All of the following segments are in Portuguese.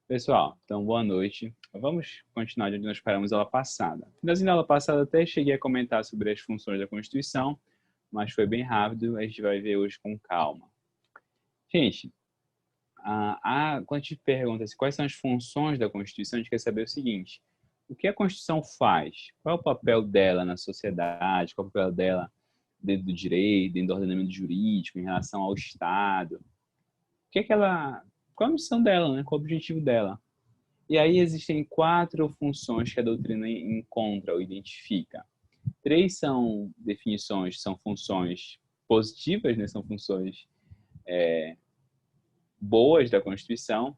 Pessoal, então boa noite. Vamos continuar de onde nós paramos na aula passada. Na aula passada até cheguei a comentar sobre as funções da Constituição, mas foi bem rápido, a gente vai ver hoje com calma. Gente, quando a gente pergunta assim, quais são as funções da Constituição, a gente quer saber o seguinte: o que a Constituição faz? Qual é o papel dela na sociedade? Qual é o papel dela dentro do direito, dentro do ordenamento jurídico, em relação ao Estado? O que é que ela, qual a missão dela, né? Qual é o objetivo dela? E aí existem 4 funções que a doutrina encontra ou identifica. 3 são definições, são funções positivas, né? São funções boas da Constituição,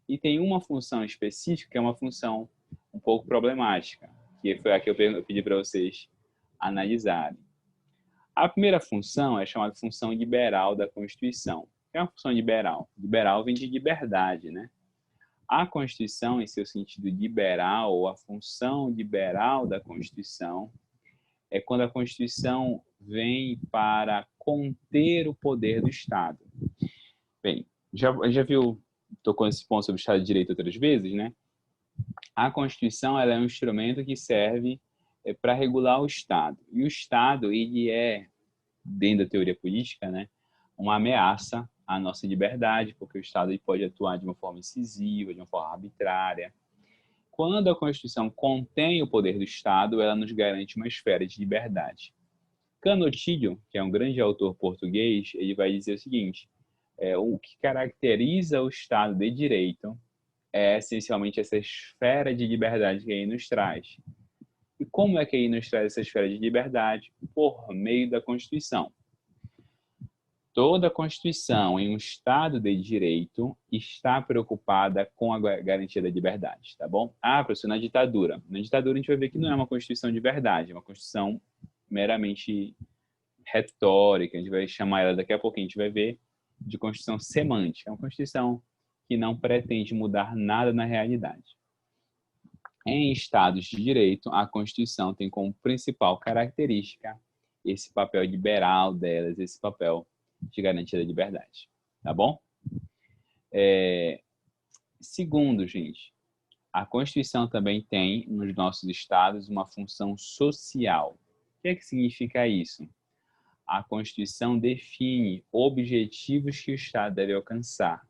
e tem uma função específica, que é uma função um pouco problemática, que foi a que eu pedi para vocês analisarem. A primeira função é chamada função liberal da Constituição. O que é uma função liberal? Liberal vem de liberdade, né? A Constituição, em seu sentido liberal, ou a função liberal da Constituição, é quando a Constituição vem para conter o poder do Estado. Bem, já viu, tocou nesse ponto sobre o Estado de Direito outras vezes, né? A Constituição ela é um instrumento que serve para regular o Estado. E o Estado, ele é, dentro da teoria política, né, uma ameaça à nossa liberdade, porque o Estado ele pode atuar de uma forma incisiva, de uma forma arbitrária. Quando a Constituição contém o poder do Estado, ela nos garante uma esfera de liberdade. Canutilho, que é um grande autor português, ele vai dizer o seguinte: o que caracteriza o Estado de Direito é essencialmente essa esfera de liberdade que ele nos traz. E como é que ele nos traz essa esfera de liberdade? Por meio da Constituição. Toda a Constituição em um Estado de Direito está preocupada com a garantia da liberdade, tá bom? Professor, na ditadura. Na ditadura a gente vai ver que não é uma Constituição de verdade, é uma Constituição meramente retórica, a gente vai chamar ela daqui a pouquinho, a gente vai ver, de Constituição semântica. É uma Constituição que não pretende mudar nada na realidade. Em Estados de Direito, a Constituição tem como principal característica esse papel liberal delas, esse papel de garantia da liberdade, tá bom? Segundo, gente, a Constituição também tem, nos nossos estados, uma função social. O que é que significa isso? A Constituição define objetivos que o Estado deve alcançar.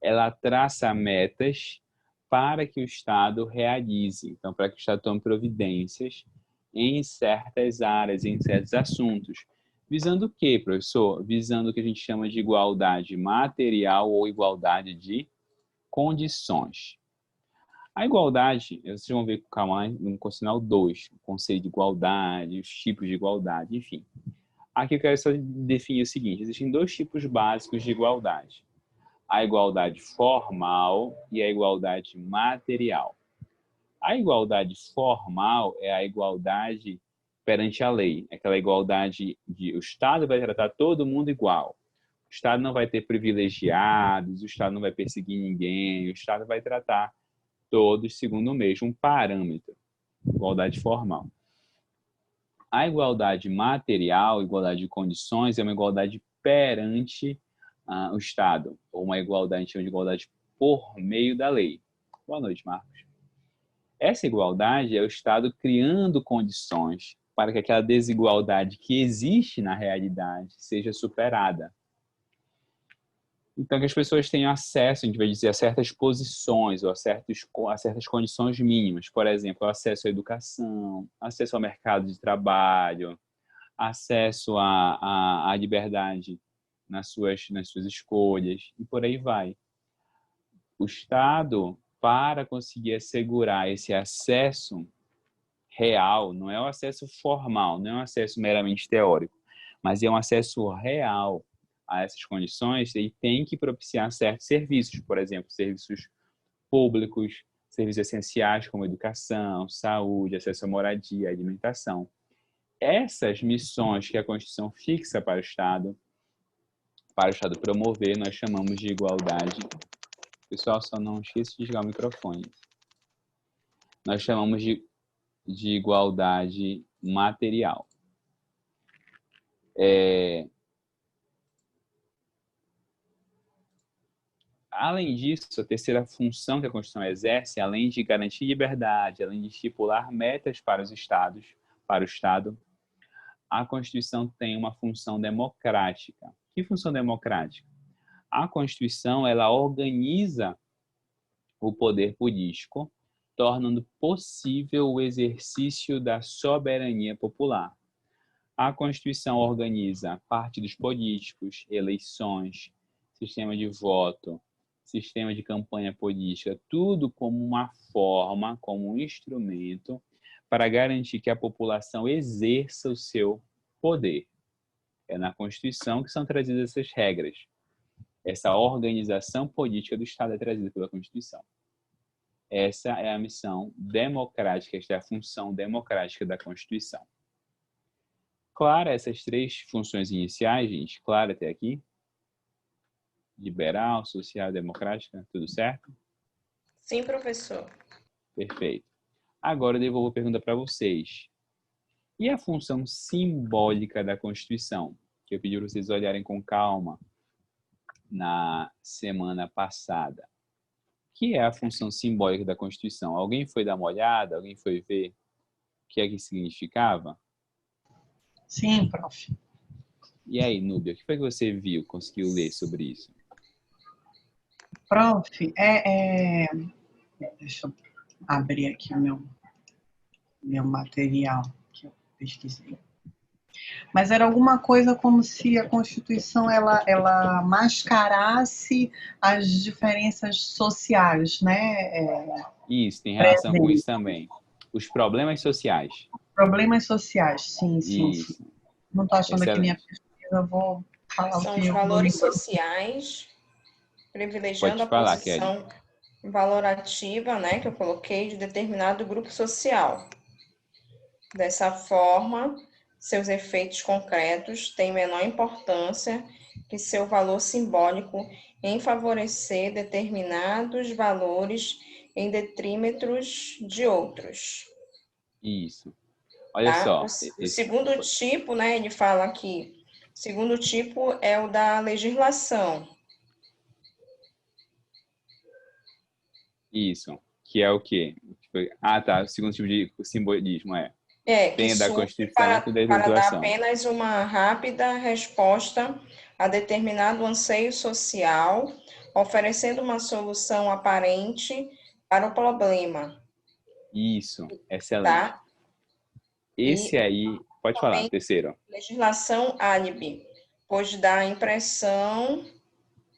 Ela traça metas para que o Estado realize, então, para que o Estado tome providências em certas áreas, em certos assuntos. Visando o quê, professor? Visando o que a gente chama de igualdade material ou igualdade de condições. A igualdade, vocês vão ver com calma no Constitucional 2, o conceito de igualdade, os tipos de igualdade, enfim. Aqui eu quero só definir o seguinte: existem 2 tipos básicos de igualdade: a igualdade formal e a igualdade material. A igualdade formal é a igualdade perante a lei, aquela igualdade de o Estado vai tratar todo mundo igual. O Estado não vai ter privilegiados, o Estado não vai perseguir ninguém, o Estado vai tratar todos segundo o mesmo parâmetro, igualdade formal. A igualdade material, igualdade de condições, é uma igualdade perante o Estado, ou uma igualdade, a gente chama de igualdade por meio da lei. Boa noite, Marcos. Essa igualdade é o Estado criando condições para que aquela desigualdade que existe na realidade seja superada. Então, que as pessoas tenham acesso, a gente vai dizer, a certas posições ou a certas condições mínimas. Por exemplo, acesso à educação, acesso ao mercado de trabalho, acesso à liberdade nas suas escolhas, e por aí vai. O Estado, para conseguir assegurar esse acesso real, não é um acesso formal, não é um acesso meramente teórico, mas é um acesso real a essas condições, ele tem que propiciar certos serviços, por exemplo, serviços públicos, serviços essenciais como educação, saúde, acesso à moradia, alimentação. Essas missões que a Constituição fixa para o Estado promover, nós chamamos de igualdade. Pessoal, só não esqueça de desligar o microfone. Nós chamamos de igualdade material. Além disso, a terceira função que a Constituição exerce, além de garantir liberdade, além de estipular metas para os estados, para o Estado, a Constituição tem uma função democrática. Que função democrática? A Constituição, ela organiza o poder político, tornando possível o exercício da soberania popular. A Constituição organiza partidos políticos, eleições, sistema de voto, sistema de campanha política, tudo como uma forma, como um instrumento para garantir que a população exerça o seu poder. É na Constituição que são trazidas essas regras. Essa organização política do Estado é trazida pela Constituição. Essa é a missão democrática, esta é a função democrática da Constituição. Claro, essas três funções iniciais, gente, claro até aqui? Liberal, social, democrática, tudo certo? Sim, professor. Perfeito. Agora eu devolvo a pergunta para vocês. E a função simbólica da Constituição? Que eu pedi para vocês olharem com calma na semana passada. O que é a função simbólica da Constituição? Alguém foi dar uma olhada? Alguém foi ver o que é que significava? Sim, prof. E aí, Núbia, o que foi que você viu, conseguiu ler sobre isso? Prof, deixa eu abrir aqui o meu material que eu pesquisei. Mas era alguma coisa como se a Constituição ela mascarasse as diferenças sociais, né? Isso, tem relação com isso também. Os problemas sociais. Problemas sociais, sim. Isso. Não estou achando aqui minha Excelente. pesquisa, eu vou falar São o que os eu valores sociais, privilegiando Pode falar, a posição valorativa, né, que eu coloquei, de determinado grupo social. Dessa forma, seus efeitos concretos têm menor importância que seu valor simbólico em favorecer determinados valores em detrimento de outros. Isso. Olha Tá? só. O segundo tipo, né, ele fala aqui, o segundo tipo é o da legislação. Isso. Que é o quê? Ah, tá. O segundo tipo de simbolismo Que tem da surge Constituição e da para dar legislação. apenas uma rápida resposta a determinado anseio social, oferecendo uma solução aparente para o problema. Isso. Excelente. Tá? Esse aí, pode falar, terceiro. Legislação álibi, pois dá a impressão,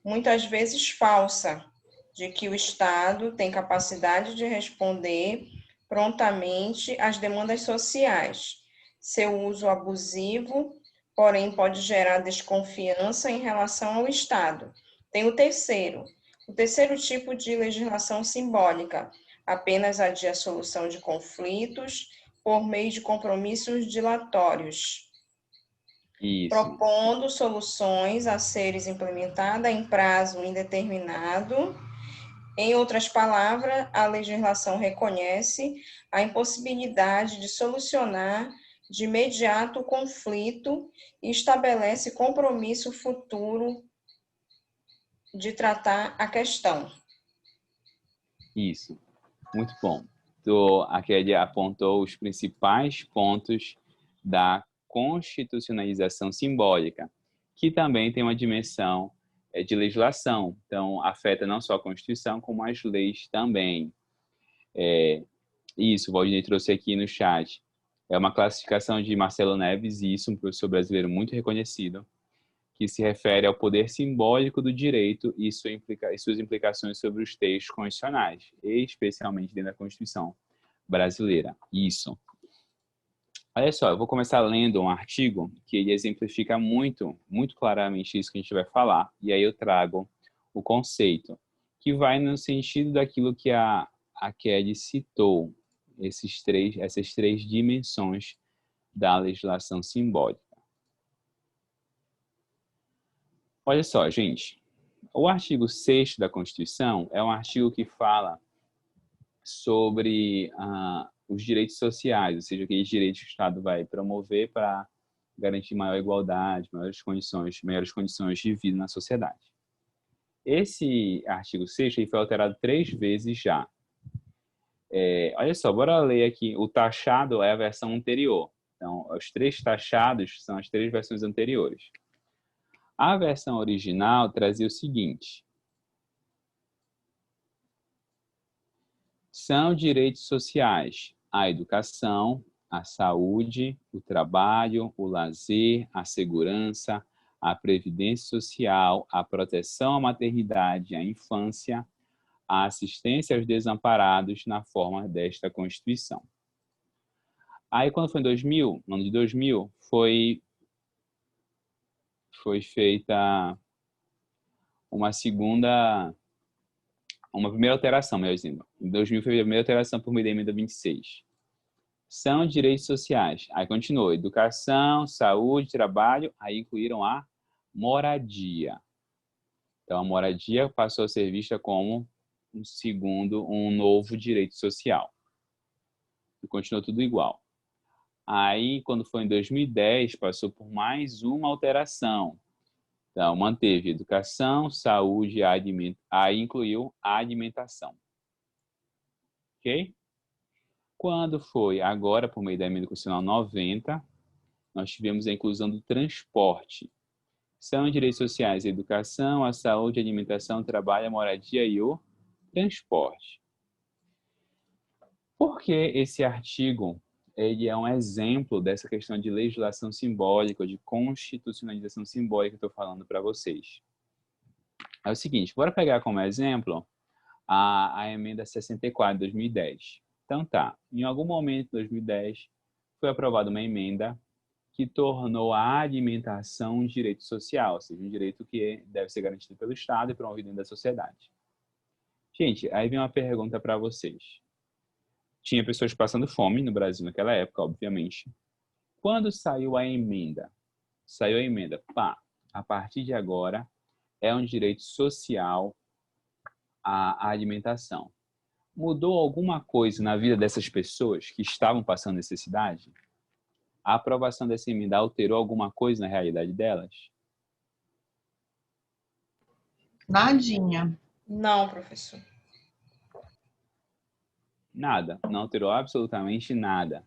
muitas vezes falsa, de que o Estado tem capacidade de responder prontamente às demandas sociais. Seu uso abusivo, porém, pode gerar desconfiança em relação ao Estado. Tem o terceiro tipo de legislação simbólica, apenas adia a solução de conflitos por meio de compromissos dilatórios. Isso. Propondo soluções a seres implementadas em prazo indeterminado. Em outras palavras, a legislação reconhece a impossibilidade de solucionar de imediato o conflito e estabelece compromisso futuro de tratar a questão. Isso. Muito bom. Aqui ele apontou os principais pontos da constitucionalização simbólica, que também tem uma dimensão de legislação. Então, afeta não só a Constituição, como as leis também. Isso, o Valdinei trouxe aqui no chat. É uma classificação de Marcelo Neves, e isso, um professor brasileiro muito reconhecido, que se refere ao poder simbólico do direito e suas implicações sobre os textos constitucionais, especialmente dentro da Constituição brasileira. Isso. Olha só, eu vou começar lendo um artigo que ele exemplifica muito claramente isso que a gente vai falar, e aí eu trago o conceito, que vai no sentido daquilo que a Kelly citou, essas três dimensões da legislação simbólica. Olha só, gente, o artigo 6º da Constituição é um artigo que fala sobre os direitos sociais, ou seja, aqueles direitos que o Estado vai promover para garantir maior igualdade, melhores condições de vida na sociedade. Esse artigo 6º ele foi alterado 3 vezes já. Olha só, bora ler aqui. O taxado é a versão anterior. Então, os 3 taxados são as 3 versões anteriores. A versão original trazia o seguinte: são direitos sociais a educação, a saúde, o trabalho, o lazer, a segurança, a previdência social, a proteção à maternidade e à infância, a assistência aos desamparados na forma desta Constituição. Aí, quando foi em 2000, no ano de 2000, foi feita uma primeira alteração, melhor dizendo. Em 2000 foi a primeira alteração por meio da emenda 26. São direitos sociais. Aí continuou, educação, saúde, trabalho, aí incluíram a moradia. Então, a moradia passou a ser vista como um novo direito social. E continuou tudo igual. Aí, quando foi em 2010, passou por mais uma alteração. Então, manteve educação, saúde, aí incluiu a alimentação. Ok? Quando foi agora, por meio da emenda constitucional 90, nós tivemos a inclusão do transporte. São direitos sociais a educação, a saúde, a alimentação, o trabalho, a moradia e o transporte. Por que esse artigo ele é um exemplo dessa questão de legislação simbólica, de constitucionalização simbólica que eu estou falando para vocês? É o seguinte, bora pegar como exemplo a emenda 64 de 2010. Então tá, em algum momento de 2010 foi aprovada uma emenda que tornou a alimentação um direito social, ou seja, um direito que deve ser garantido pelo Estado e promovido dentro da sociedade. Gente, aí vem uma pergunta para vocês. Tinha pessoas passando fome no Brasil naquela época, obviamente. Quando saiu a emenda? Saiu a emenda, pá, a partir de agora é um direito social a alimentação. Mudou alguma coisa na vida dessas pessoas que estavam passando necessidade? A aprovação dessa emenda alterou alguma coisa na realidade delas? Nadinha. Não, professor. Nada, não alterou absolutamente nada.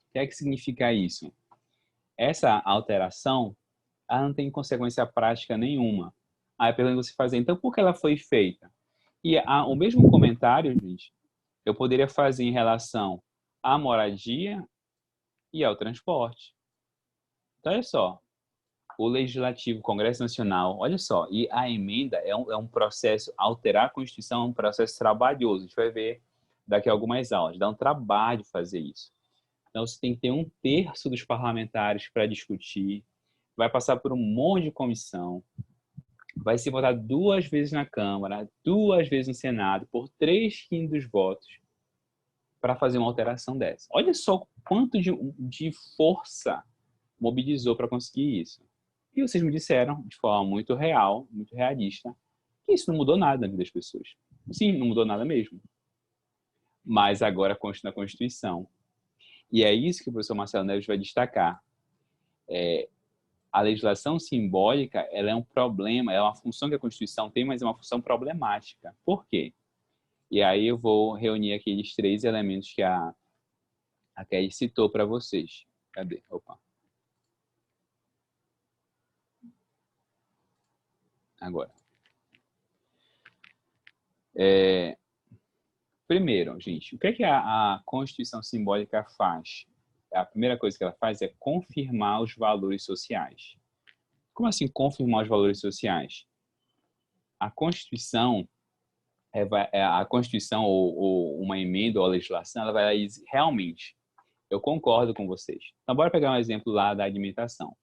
O que é que significa isso? Essa alteração, ela não tem consequência prática nenhuma. Aí a pergunta que você faz, então por que ela foi feita? E o mesmo comentário, gente, eu poderia fazer em relação à moradia e ao transporte. Então, olha só, o Legislativo, o Congresso Nacional, olha só, e a emenda é um processo, alterar a Constituição é um processo trabalhoso, a gente vai ver daqui a algumas aulas, dá um trabalho fazer isso. Então, você tem que ter 1/3 dos parlamentares para discutir, vai passar por um monte de comissão, vai ser votado 2 vezes na Câmara, 2 vezes no Senado, por 3/5 dos votos, para fazer uma alteração dessa. Olha só o quanto de força mobilizou para conseguir isso. E vocês me disseram, de forma muito real, muito realista, que isso não mudou nada na vida das pessoas. Sim, não mudou nada mesmo. Mas agora consta na Constituição. E é isso que o professor Marcelo Neves vai destacar. A legislação simbólica, ela é um problema, é uma função que a Constituição tem, mas é uma função problemática. Por quê? E aí eu vou reunir aqueles 3 elementos que a Kelly citou para vocês. Cadê? Opa. Agora. Primeiro, gente, o que é que a Constituição simbólica faz? A primeira coisa que ela faz é confirmar os valores sociais. Como assim confirmar os valores sociais? A Constituição, ou uma emenda ou a legislação, ela vai dizer, realmente, eu concordo com vocês. Então, bora pegar um exemplo lá da alimentação.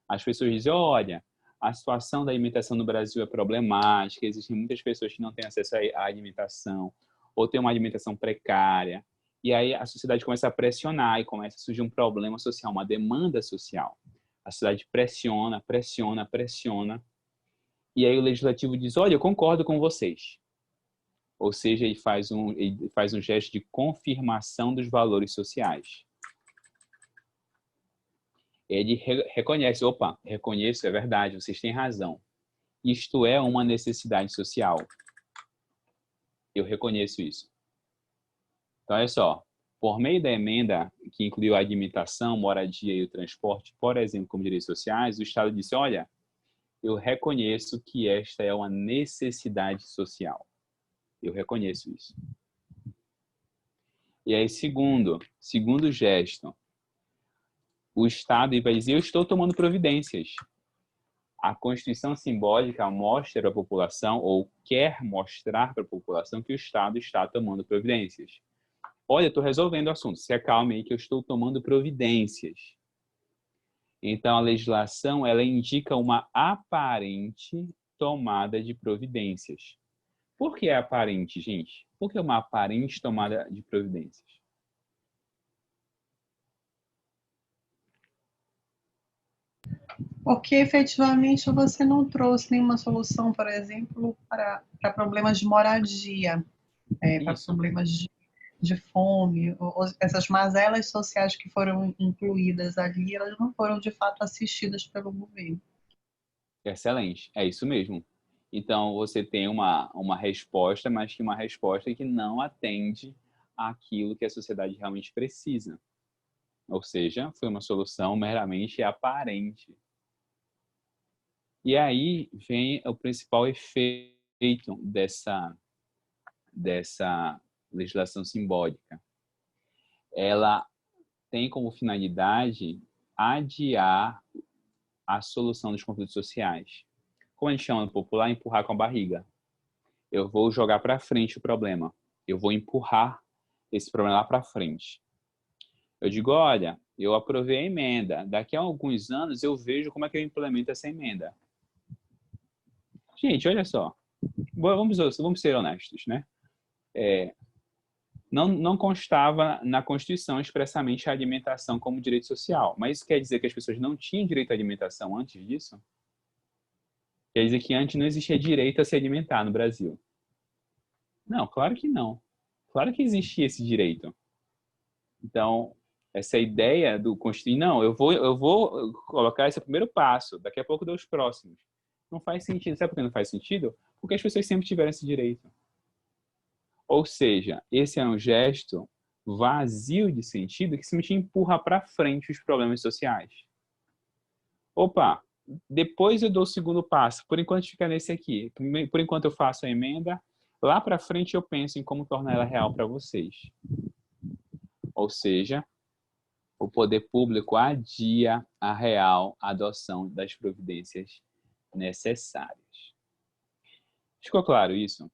As pessoas dizem, olha, a situação da alimentação no Brasil é problemática, existem muitas pessoas que não têm acesso à alimentação, ou têm uma alimentação precária. E aí a sociedade começa a pressionar e começa a surgir um problema social, uma demanda social. A sociedade pressiona, pressiona, pressiona. E aí o legislativo diz, olha, eu concordo com vocês. Ou seja, ele faz um gesto de confirmação dos valores sociais. Ele reconhece, opa, reconheço, é verdade, vocês têm razão. Isto é uma necessidade social. Eu reconheço isso. Então, olha só. Por meio da emenda que incluiu a alimentação, moradia e o transporte, por exemplo, como direitos sociais, o Estado disse, olha, eu reconheço que esta é uma necessidade social. Eu reconheço isso. E aí, segundo gesto, o Estado vai dizer, eu estou tomando providências. A Constituição simbólica mostra para a população, ou quer mostrar para a população, que o Estado está tomando providências. Olha, eu estou resolvendo o assunto, se acalme aí que eu estou tomando providências. Então, a legislação, ela indica uma aparente tomada de providências. Por que é aparente, gente? Por que é uma aparente tomada de providências? Porque efetivamente você não trouxe nenhuma solução, por exemplo, para problemas de moradia, para problemas de fome, essas mazelas sociais que foram incluídas ali, elas não foram de fato assistidas pelo governo. Excelente, é isso mesmo. Então, você tem uma resposta, mas que uma resposta que não atende àquilo que a sociedade realmente precisa. Ou seja, foi uma solução meramente aparente. E aí vem o principal efeito dessa legislação simbólica. Ela tem como finalidade adiar a solução dos conflitos sociais. Como a gente chama no popular, empurrar com a barriga. Eu vou jogar para frente o problema. Eu vou empurrar esse problema lá para frente. Eu digo, olha, eu aprovei a emenda. Daqui a alguns anos eu vejo como é que eu implemento essa emenda. Gente, olha só. Vamos ser honestos, né? Não constava na Constituição expressamente a alimentação como direito social. Mas isso quer dizer que as pessoas não tinham direito à alimentação antes disso? Quer dizer que antes não existia direito a se alimentar no Brasil? Não, claro que não. Claro que existia esse direito. Então, essa ideia do Constituir, não, eu vou colocar esse primeiro passo, daqui a pouco dou os próximos. Não faz sentido. Sabe por que não faz sentido? Porque as pessoas sempre tiveram esse direito. Ou seja, esse é um gesto vazio de sentido que simplesmente empurra para frente os problemas sociais. Opa, depois eu dou o segundo passo. Por enquanto fica nesse aqui. Por enquanto eu faço a emenda. Lá para frente eu penso em como tornar ela real para vocês. Ou seja, o poder público adia a real adoção das providências necessárias. Ficou claro isso?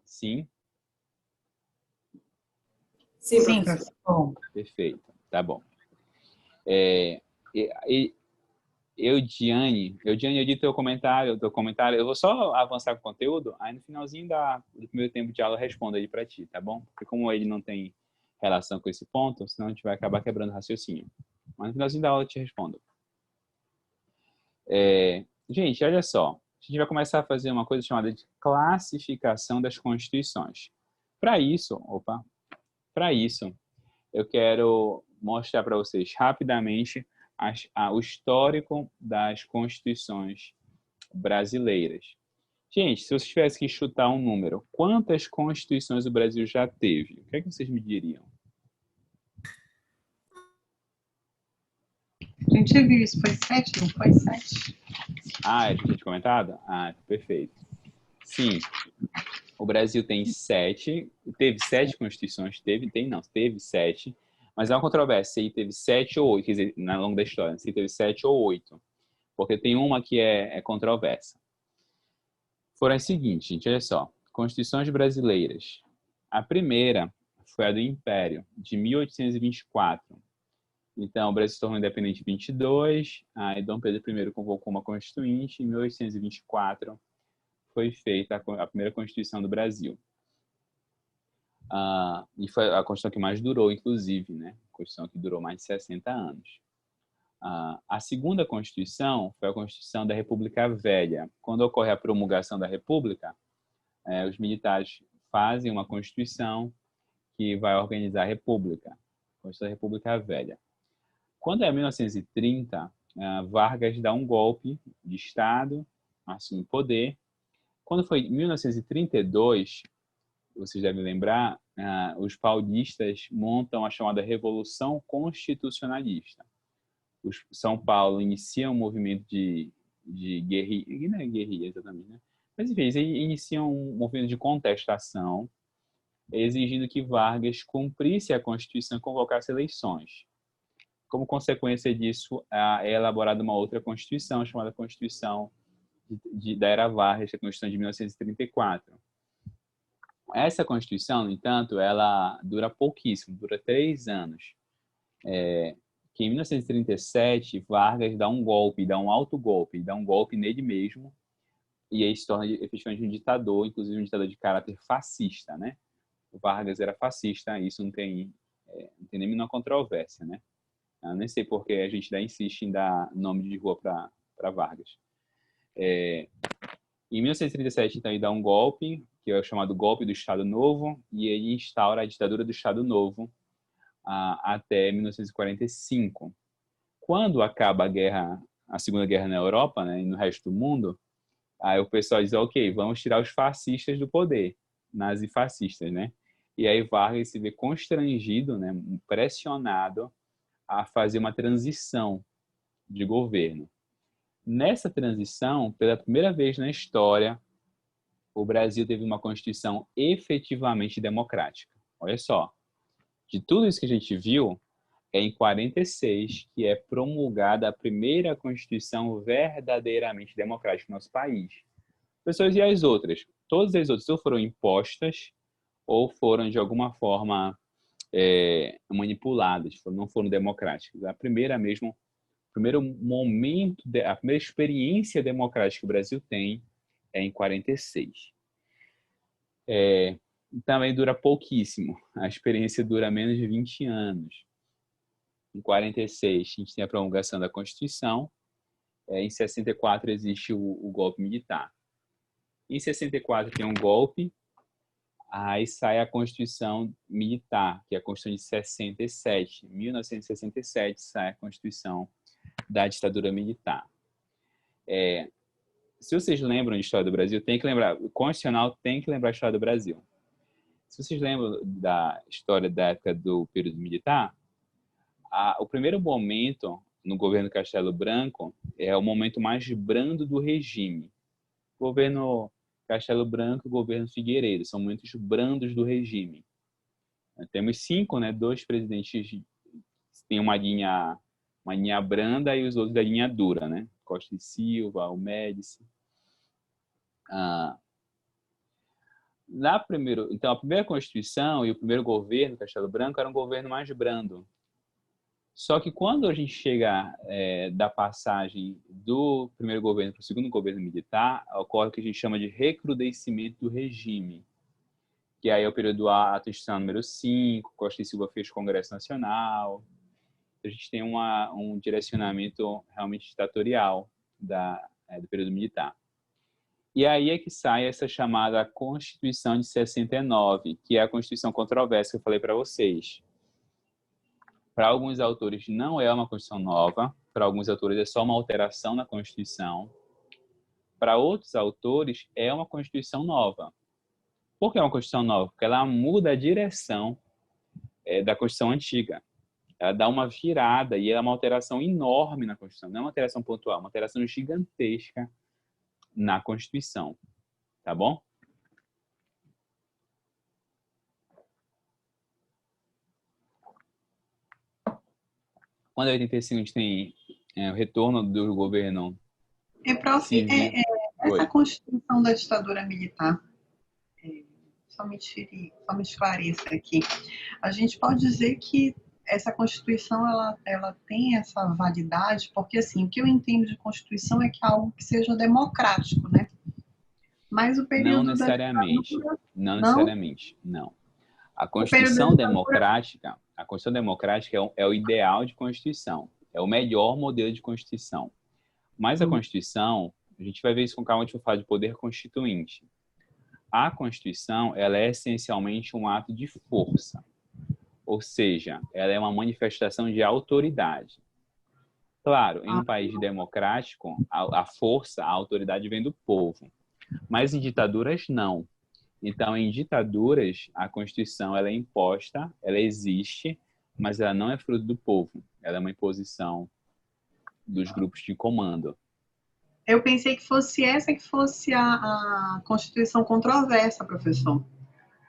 Sim? Sim, professor. Perfeito, tá bom. Diane, eu li teu comentário, eu vou só avançar com o conteúdo, aí no finalzinho do primeiro tempo de aula eu respondo ele para ti, tá bom? Porque como ele não tem relação com esse ponto, senão a gente vai acabar quebrando o raciocínio. Mas no finalzinho da aula eu te respondo. Gente, olha só, a gente vai começar a fazer uma coisa chamada de classificação das constituições. Para isso, eu quero mostrar para vocês rapidamente o histórico das constituições brasileiras. Gente, se vocês tivessem que chutar um número, quantas constituições o Brasil já teve? O que é que vocês me diriam? A gente viu isso, foi 7, não foi 7? Ah, a gente tinha comentado? Ah, perfeito. Sim, o Brasil tem 7, teve 7 constituições, teve 7, mas é uma controvérsia, se teve 7 ou 8, quer dizer, ao longo da história, se teve 7 ou 8, porque tem uma que é controversa. Foram as seguintes, gente, olha só, constituições brasileiras. A primeira foi a do Império, de 1824. Então, o Brasil se tornou independente em 22, aí Dom Pedro I convocou uma constituinte, em 1824 foi feita a primeira Constituição do Brasil. E foi a Constituição que mais durou, inclusive, né? A Constituição que durou mais de 60 anos. A segunda Constituição foi a Constituição da República Velha. Quando ocorre a promulgação da República, os militares fazem uma Constituição que vai organizar a República, a Constituição da República Velha. Quando é 1930, Vargas dá um golpe de Estado assume o poder. Quando foi em 1932, vocês devem lembrar, os paulistas montam a chamada Revolução Constitucionalista. São Paulo inicia um movimento de guerrilha, não é guerrilha exatamente, né? Mas enfim, eles iniciam um movimento de contestação, exigindo que Vargas cumprisse a Constituição e convocasse eleições. Como consequência disso, é elaborada uma outra Constituição, chamada Constituição da Era Vargas, a Constituição de 1934. Essa Constituição, no entanto, ela dura pouquíssimo, dura 3 anos. Que em 1937, Vargas dá um golpe, dá um autogolpe, dá um golpe nele mesmo, e aí se torna efetivamente um ditador, inclusive um ditador de caráter fascista, né? O Vargas era fascista, isso não tem nem menor controvérsia, né? Eu nem sei porque a gente insiste em dar nome de rua para Vargas. Em 1937, então, ele dá um golpe, que é o chamado golpe do Estado Novo, e ele instaura a ditadura do Estado Novo até 1945. Quando acaba a Segunda Guerra na Europa, né, e no resto do mundo, aí o pessoal diz, ok, vamos tirar os fascistas do poder, nazifascistas, né? E aí Vargas se vê constrangido, né, pressionado a fazer uma transição de governo. Nessa transição, pela primeira vez na história, o Brasil teve uma Constituição efetivamente democrática. Olha só, de tudo isso que a gente viu, é em 46 que é promulgada a primeira Constituição verdadeiramente democrática no nosso país. Pessoas, e as outras? Todas as outras ou foram impostas ou foram, de alguma forma, manipuladas, não foram democráticas. A primeira mesmo, o primeiro momento, a primeira experiência democrática que o Brasil tem é em 46. Também dura pouquíssimo. A experiência dura menos de 20 anos. Em 46, a gente tem a promulgação da Constituição. Em 64, existe o golpe militar. Em 64, tem um golpe. Aí sai a Constituição Militar, que é a Constituição de 67. Em 1967, sai a Constituição da ditadura militar. Se vocês lembram de história do Brasil, tem que lembrar, o Constitucional tem que lembrar a história do Brasil. Se vocês lembram da história da época do período militar, o primeiro momento no governo Castelo Branco é o momento mais brando do regime. O governo Castelo Branco e o governo Figueiredo são momentos brandos do regime. Temos 5, né? 2 presidentes têm uma linha branda e os outros da linha dura, né? Costa e Silva, o Médici. Então, a primeira Constituição e o primeiro governo Castelo Branco era um governo mais brando. Só que quando a gente chega da passagem do primeiro governo para o segundo governo militar, ocorre o que a gente chama de recrudescimento do regime, que aí é o período do ato institucional número 5, Costa e Silva fez o Congresso Nacional. A gente tem um direcionamento realmente ditatorial do período militar. E aí é que sai essa chamada Constituição de 69, que é a Constituição controversa que eu falei para vocês. Para alguns autores não é uma Constituição nova, para alguns autores é só uma alteração na Constituição. Para outros autores é uma Constituição nova. Por que é uma Constituição nova? Porque ela muda a direção da Constituição antiga. Ela dá uma virada e é uma alteração enorme na Constituição. Não é uma alteração pontual, é uma alteração gigantesca na Constituição. Tá bom? Quando é 85, a gente tem o retorno do governo civil. Essa Constituição da ditadura militar, só me esclareça aqui. A gente pode dizer que essa Constituição ela tem essa validade, porque assim, o que eu entendo de Constituição é que é algo que seja democrático, né? Mas o período não necessariamente, não necessariamente, não. A Constituição democrática é o ideal de Constituição, é o melhor modelo de Constituição. Mas a Constituição, a gente vai ver isso com calma, a gente vai falar de poder constituinte. A Constituição, ela é essencialmente um ato de força, ou seja, ela é uma manifestação de autoridade. Claro, em Ah, um país democrático, a força, a autoridade vem do povo. Mas em ditaduras, não. Então, em ditaduras, a Constituição ela é imposta, ela existe, mas ela não é fruto do povo. Ela é uma imposição dos grupos de comando. eu pensei que fosse essa que fosse a Constituição controversa, professor.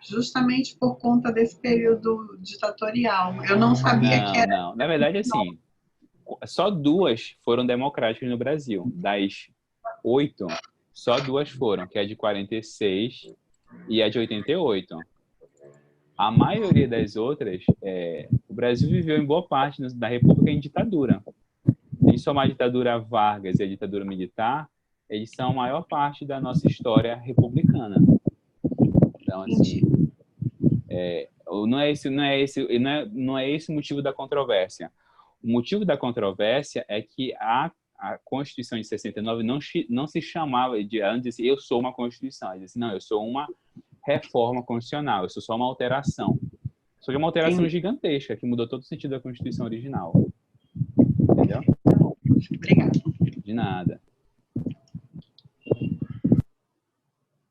Justamente por conta desse período ditatorial. Eu não sabia que Não, era. não. Na verdade, assim, só duas foram democráticas no Brasil. Das 8, só duas foram, que é a de 46 e a de 88. A maioria das outras, o Brasil viveu em boa parte da República em ditadura. Em somar a ditadura Vargas e a ditadura militar, eles são a maior parte da nossa história republicana. Então, assim, não é esse o motivo da controvérsia. O motivo da controvérsia é que a Constituição de 69 não se chamava de antes, eu sou uma Constituição. Ele disse, não, eu sou uma reforma constitucional, eu sou só uma alteração. Só que é uma alteração gigantesca, que mudou todo o sentido da Constituição original. Entendeu? Obrigada. De nada.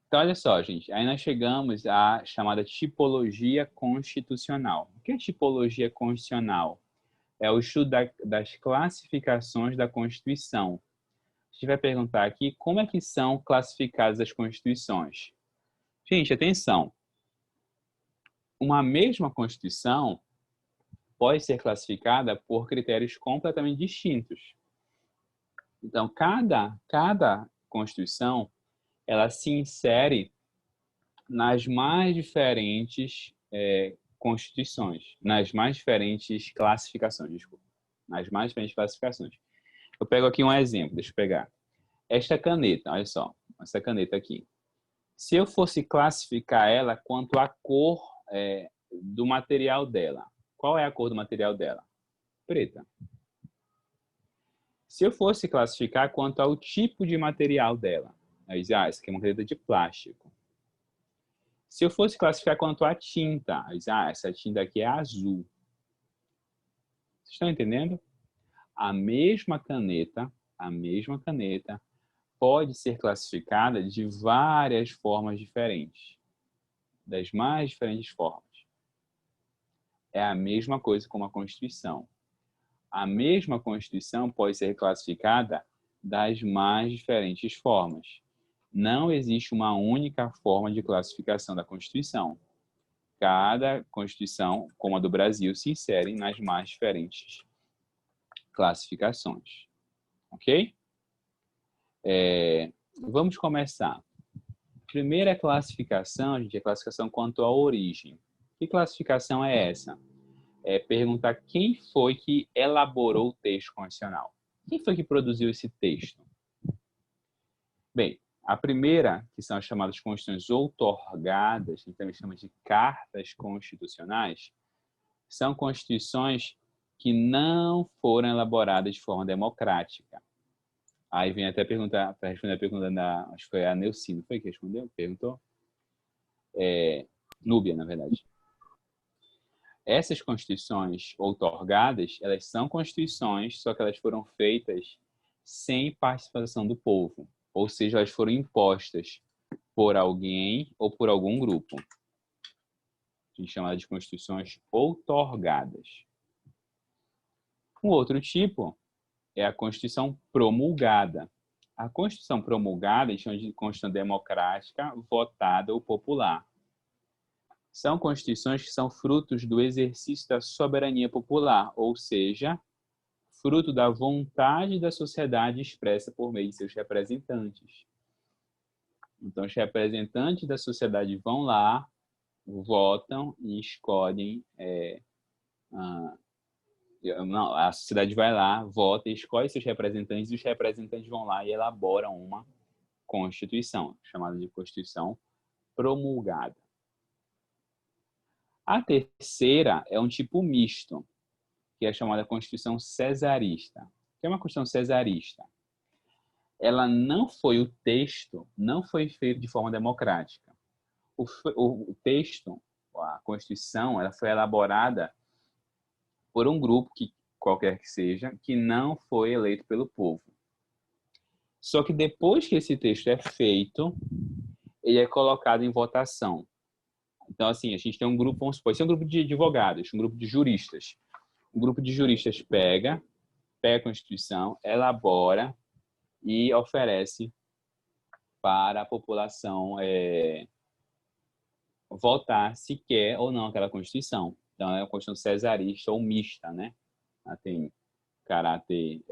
Então, olha só, gente. Aí nós chegamos à chamada tipologia constitucional. O que é tipologia constitucional? É o estudo das classificações da Constituição. A gente vai perguntar aqui como é que são classificadas as Constituições. Gente, atenção. Uma mesma Constituição pode ser classificada por critérios completamente distintos. Então, cada Constituição, ela se insere nas mais diferentes constituições, nas mais diferentes classificações, desculpa. Nas mais diferentes classificações. Eu pego aqui um exemplo, deixa eu pegar. Esta caneta, olha só, essa caneta aqui. Se eu fosse classificar ela quanto à cor do material dela, qual é a cor do material dela? Preta. Se eu fosse classificar quanto ao tipo de material dela, aí diz, essa aqui é uma caneta de plástico. Se eu fosse classificar quanto à tinta, aí diz, essa tinta aqui é azul. Vocês estão entendendo? A mesma caneta pode ser classificada de várias formas diferentes, das mais diferentes formas. É a mesma coisa com a Constituição. A mesma Constituição pode ser classificada das mais diferentes formas. Não existe uma única forma de classificação da Constituição. Cada Constituição, como a do Brasil, se insere nas mais diferentes classificações. Ok? Vamos começar. Primeira classificação, gente, é a classificação quanto à origem. Que classificação é essa? É perguntar quem foi que elaborou o texto constitucional. Quem foi que produziu esse texto? Bem, a primeira, que são as chamadas constituições outorgadas, que também chama de cartas constitucionais, são constituições que não foram elaboradas de forma democrática. Aí vem até perguntar, para responder a pergunta acho que foi a Neucino, foi que respondeu? Perguntou? Núbia, na verdade. Essas constituições outorgadas, elas são constituições, só que elas foram feitas sem participação do povo. Ou seja, elas foram impostas por alguém ou por algum grupo. A gente chama de constituições outorgadas. Um outro tipo é a Constituição promulgada. A Constituição promulgada, a gente chama de Constituição democrática, votada ou popular. São constituições que são frutos do exercício da soberania popular, ou seja, fruto da vontade da sociedade expressa por meio de seus representantes. Então, os representantes da sociedade vão lá, votam e escolhem. A sociedade vai lá, vota e escolhe seus representantes, e os representantes vão lá e elaboram uma Constituição, chamada de Constituição promulgada. A terceira é um tipo misto, que é chamada Constituição cesarista. O que é uma Constituição cesarista? Ela não foi o texto, não foi feito de forma democrática. O texto, a Constituição, ela foi elaborada por um grupo que qualquer que seja, que não foi eleito pelo povo. Só que depois que esse texto é feito, ele é colocado em votação. Então, assim, a gente tem um grupo, vamos supor, esse é um grupo de advogados, um grupo de juristas. Um grupo de juristas pega a Constituição, elabora e oferece para a população votar se quer ou não aquela Constituição. Então, é uma Constituição cesarista ou mista, né? Ela tem caráter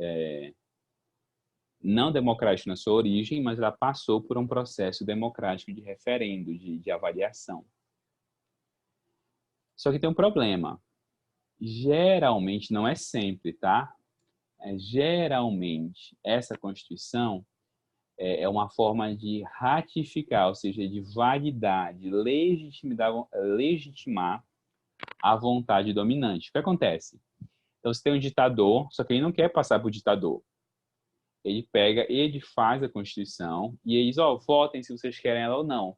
não democrático na sua origem, mas ela passou por um processo democrático de referendo, de avaliação. Só que tem um problema. Geralmente, não é sempre, tá? Geralmente, essa Constituição é uma forma de ratificar, ou seja, de validar, de legitimar a vontade dominante. O que acontece? Então, você tem um ditador, só que ele não quer passar por ditador. Ele pega, ele faz a Constituição e ele diz, votem se vocês querem ela ou não.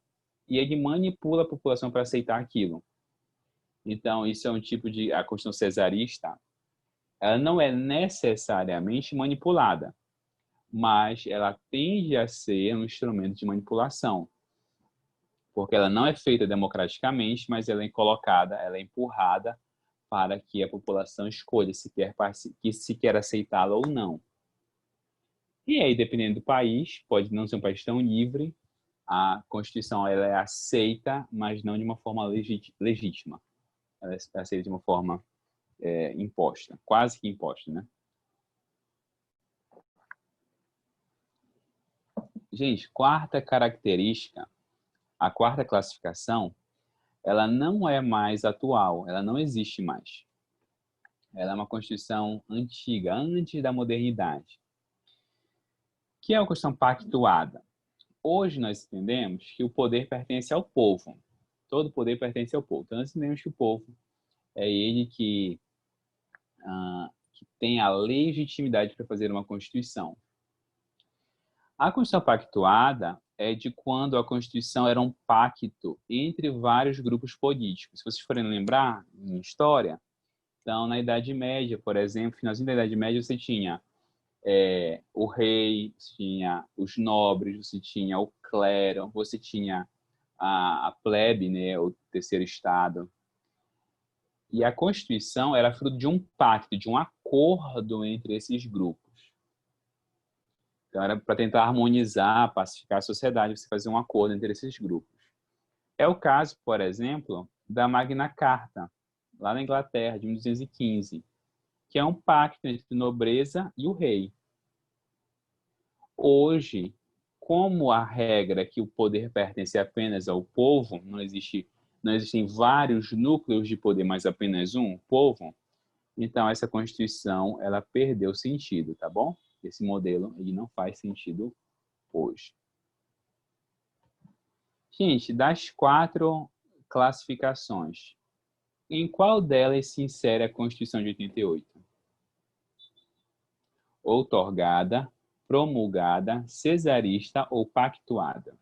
E ele manipula a população para aceitar aquilo. Então, isso é um tipo de... A Constituição cesarista, ela não é necessariamente manipulada, mas ela tende a ser um instrumento de manipulação, porque ela não é feita democraticamente, mas ela é colocada, ela é empurrada para que a população escolha se quer aceitá-la ou não. E aí, dependendo do país, pode não ser um país tão livre, a Constituição ela é aceita, mas não de uma forma legítima. Ela é aceita de uma forma imposta, quase que imposta, né? Gente, quarta característica, a quarta classificação, ela não é mais atual, ela não existe mais. Ela é uma Constituição antiga, antes da modernidade. Que é uma Constituição pactuada. Hoje nós entendemos que o poder pertence ao povo. Todo poder pertence ao povo. Então nós entendemos que o povo é ele que tem a legitimidade para fazer uma Constituição. A Constituição pactuada é de quando a Constituição era um pacto entre vários grupos políticos. Se vocês forem lembrar em história, então na Idade Média, por exemplo, finalzinho da Idade Média, você tinha o rei, você tinha os nobres, você tinha o clero, você tinha a plebe, né, o terceiro estado. E a Constituição era fruto de um pacto, de um acordo entre esses grupos. Então, era para tentar harmonizar, pacificar a sociedade, você fazer um acordo entre esses grupos. É o caso, por exemplo, da Magna Carta, lá na Inglaterra, de 1215, que é um pacto entre a nobreza e o rei. Hoje, como a regra é que o poder pertence apenas ao povo, não existem vários núcleos de poder, mas apenas um, o povo, então essa Constituição ela perdeu sentido, tá bom? Esse modelo ele não faz sentido hoje. Gente, das 4 classificações, em qual delas se insere a Constituição de 88? Outorgada, promulgada, cesarista ou pactuada?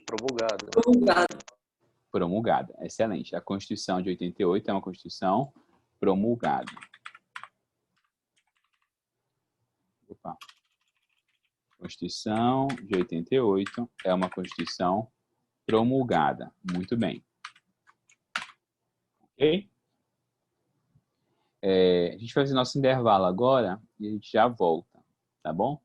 Promulgada. Promulgada. Excelente. A Constituição de 88 é uma Constituição promulgada. Opa. Constituição de 88 é uma Constituição promulgada. Muito bem. Ok? A gente vai fazer nosso intervalo agora e a gente já volta, tá bom?